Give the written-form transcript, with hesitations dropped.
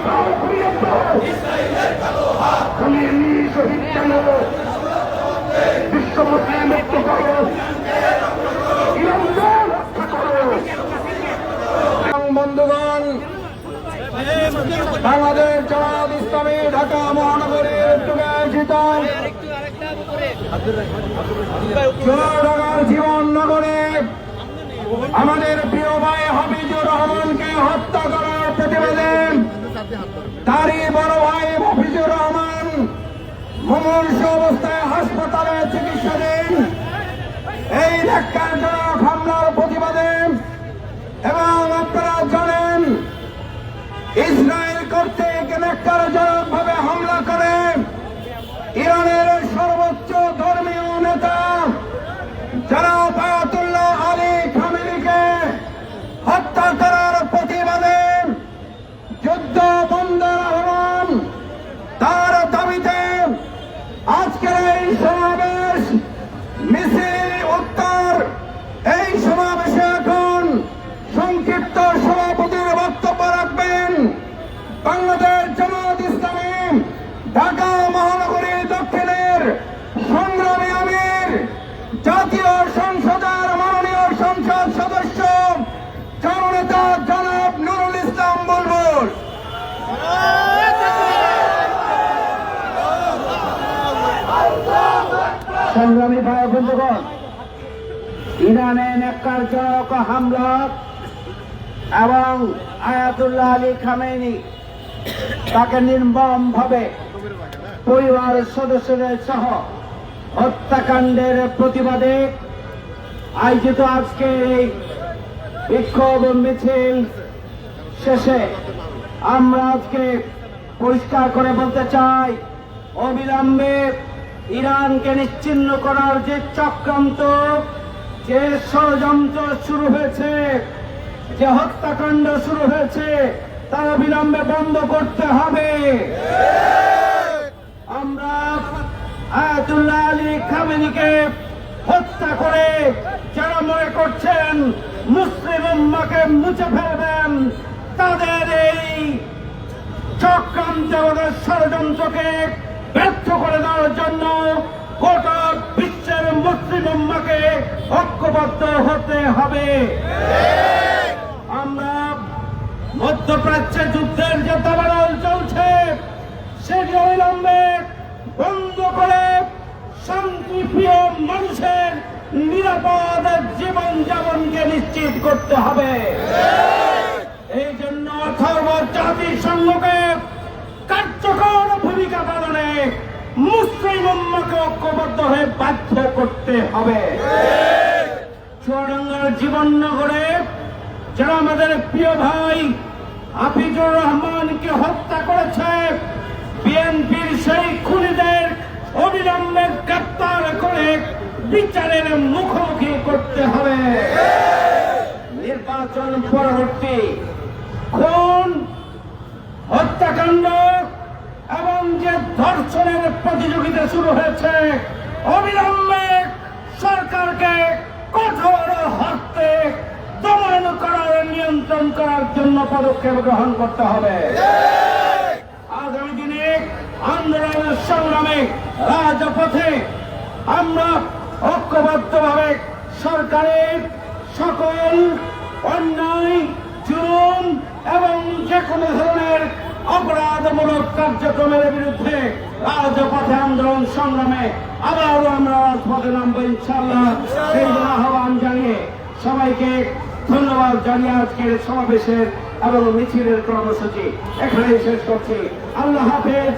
দাও ফিরিয়ে দাও খমেনি শহীদ কেন বিশ্ব মুসলিম মুক্ত করো ইরানকে রক্ষা করো। বন্ধুগণ, বাংলাদেশ জামায়াত ইসলামী ঢাকা মহানগরীর উদ্যোগে আয়োজিত চুয়াডাঙ্গার জীবন নগরে আমাদের প্রিয় ভাই হাফিজুর রহমানকে হত্যা করার প্রতিবাদে তারই বড় ভাই হাফিজুর রহমান মুমূর্ষু অবস্থায় হাসপাতালে চিকিৎসাধীন। এই ন্যাক্কারজনক হামলার প্রতিবাদে এবং আপনারা জানেন ইসরায়েল কর্তৃক ন্যাক্কারজনক ভাবে হামলা করে ইরানের সর্বোচ্চ ধর্মীয় নেতা জনাব আয়াতুল্লাহ আলী খামেনিকে হত্যা করার প্রতিবাদে যুদ্ধ বন্ধের আহ্বান তার দাবিতে আজকের এই সমাবেশ মিছিল উত্তর। এই সমাবেশে এখন সংক্ষিপ্ত সভাপতির বক্তব্য রাখবেন বাংলাদেশ জামায়াত ইসলামী ঢাকা মহানগরী দক্ষিণের সংগ্রামী আমির জাতীয় সংসদের মাননীয় সংসদ সদস্য জননেতা জনাব নুরুল ইসলাম বুলবুল। সংগ্রামী ভাই বন্ধুগণ, ইরানে ন্যাক্কারজনক হামলা এবং আয়াতুল্লাহ আলী খামেনি তাকে নির্মম ভাবে পরিবার সদস্যদের সহ হত্যাকাণ্ডের প্রতিবাদে আয়োজিত আজকে এই বিক্ষোভ মিছিল শেষে আমরা আজকে পরিষ্কার করে বলতে চাই, অবিলম্বে ইরানকে নিশ্চিহ্ন করার যে চক্রান্ত, যে ষড়যন্ত্র শুরু হয়েছে, যে হত্যাকাণ্ড শুরু হয়েছে তা অবিলম্বে বন্ধ করতে হবে। আমরা আয়াতুল্লাহ আলী খামেনিকে হত্যা করে যারা মনে করছেন মুসলিম উম্মাহকে মুছে ফেলবেন, তাদের এই চক্রান্ত ষড়যন্ত্রকে ব্যর্থ করে দেওয়ার জন্য গোটা বিশ্বের মুসলিম উম্মাহকে ঐক্যবদ্ধ হতে হবে। আমরা মধ্যপ্রাচ্যে যুদ্ধের যে দাবানল চলছে সেটি অবিলম্বে বন্ধ করে শান্তিপ্রিয় মানুষের নিরাপদ জীবন যাপনকে নিশ্চিত করতে হবে। এই জন্য অথর্ব জাতিসংঘকে কার্যকর ভূমিকা পালনে মুসলিম উম্মাহকে ঐক্যবদ্ধ হয়ে বাধ্য করতে হবে। চুয়াডাঙ্গার জীবননগরে যারা আমাদের প্রিয় ভাই হাফিজুর রহমানকে হত্যা করেছে, বিএনপির সেই খুনিদের অবিলম্বে গ্রেপ্তার করে বিচারের মুখোমুখি করতে হবে। নির্বাচন পরবর্তী খুন, হত্যাকাণ্ড এবং যে ধর্ষণের প্রতিযোগিতা শুরু হয়েছে, অবিলম্বে সরকারকে কঠোর হস্তে দমন করার, নিয়ন্ত্রণ করার জন্য পদক্ষেপ গ্রহণ করতে হবে। আগামী দিনে আন্দোলনের সংগ্রামে রাজপথে আমরা ঐক্যবদ্ধভাবে সরকারের সকল অন্যায়, জুলুম এবং যে কোনো ধরনের অপরাধমূলক কার্যক্রমের বিরুদ্ধে রাজপথে আন্দোলন সংগ্রামে আবারও আমরা রাজপথে নামবো ইনশাআল্লাহ। সেই আহ্বান জানিয়ে সবাইকে ধন্যবাদ জানিয়ে আজকের সমাবেশের এবং মিছিলের কর্মসূচি এখানেই শেষ করছি। আল্লাহ হাফেজ।